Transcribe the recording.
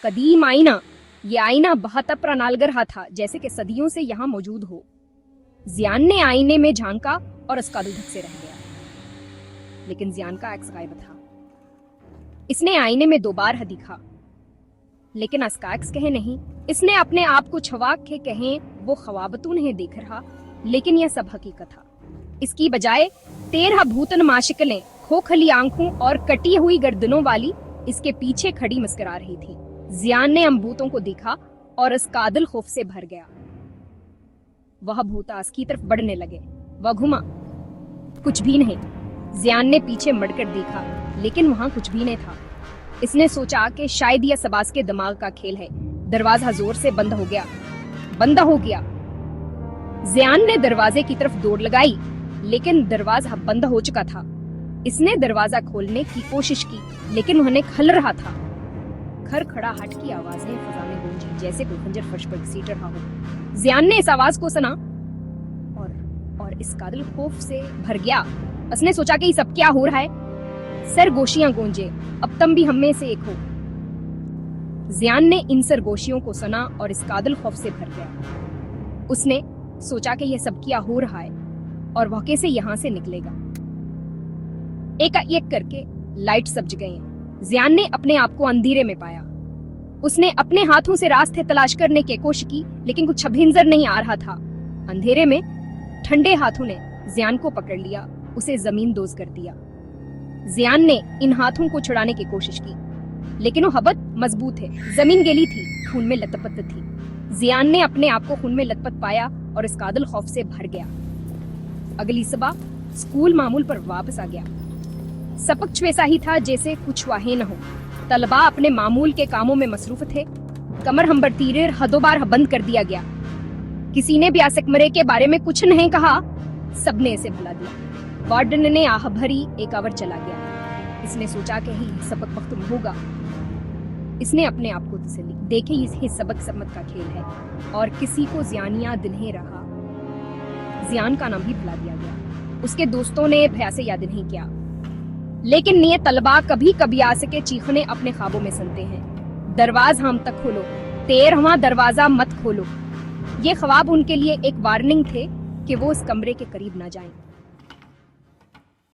कदीम आईना। ये आईना बहुत अपराना लग रहा था, जैसे कि सदियों से यहाँ मौजूद हो। जियान ने आईने में झांका और उसका दिल धक से रह गया, लेकिन जियान का अक्स गायब था। इसने आईने में 2 बार दिखा, लेकिन उसका अक्स कहे नहीं। इसने अपने आप को छवा के कहे वो ख्वाबतून है देख रहा, लेकिन यह सब हकीकत था। इसकी बजाय 13 भूतन माशिकलें खोखली आंखों और कटी हुई गर्दनों वाली इसके पीछे खड़ी मुस्कुरा रही थी। जियान ने भूतों को देखा और उसका दिल खौफ से भर गया। वह भूत उसकी तरफ बढ़ने लगे। वह घुमा, कुछ भी नहीं। जियान ने पीछे मुड़कर देखा, लेकिन वहां कुछ भी नहीं था। इसने सोचा कि शायद यह सबास के दिमाग का खेल है। दरवाजा जोर से बंद हो गया। जियान ने दरवाजे की तरफ दौड़ लगाई, लेकिन दरवाजा बंद हो चुका था। इसने दरवाजा खोलने की कोशिश की, लेकिन उन्हें खल रहा था। खड़खड़ाहट की आवाजें फजा में गूंजी, जैसे कोई खंजर फर्श पर घसीट रहा हो। जियान ने इस आवाज को सुना और इसका दिल खौफ से भर गया। उसने सोचा कि ये सब क्या हो रहा है। सरगोशियां गूंजे, अब तुम भी हम में से एक हो। जियान ने इन सरगोशियों को सुना और इसका दिल खौफ से भर गया। उसने सोचा कि यह सब क्या हो रहा है और वह कैसे यहाँ से निकलेगा। एक करके लाइट सबज गई। जियान ने अपने आप को अंधेरे में पाया। उसने अपने हाथों से रास्ते तलाश करने की कोशिश की, लेकिन कुछ भी नजर नहीं आ रहा था। अंधेरे में ठंडे हाथों ने जियान को पकड़ लिया, उसे जमीन दोज कर दिया। जियान ने इन हाथों को छुड़ाने की कोशिश की, लेकिन वो हबत मजबूत है। जमीन गीली थी, खून में लथपथ थी। जियान ने अपने आप को खून में लथपथ पाया और इसका दिल खौफ से भर गया। अगली सुबह स्कूल मामूल पर वापस आ गया। सब कुछ वैसा ही था जैसे कुछ वाहे न हो। तलबा अपने मामूल के कामों में मसरूफ थे। कमर हम्बर तीरे हदों बार बंद कर दिया गया। किसी ने भी आसकमरे के बारे में कुछ नहीं कहा, सबने इसे भुला दिया। वार्डन ने आह भरी एक आवर चला गया। इसने सोचा कि ही सबक वक्त होगा। इसने अपने आप को तसल्ली देखे, ये सबक समत का खेल है और किसी को जियानिया दिन ही रहा। जियान का नाम भी भुला दिया गया। उसके दोस्तों ने भया से याद नहीं किया, लेकिन ये तलबा कभी कभी आ सके चीखने अपने ख्वाबों में सुनते हैं, दरवाजा हम तक खोलो, 13वां दरवाजा मत खोलो। ये ख्वाब उनके लिए एक वार्निंग थे कि वो इस कमरे के करीब ना जाएं।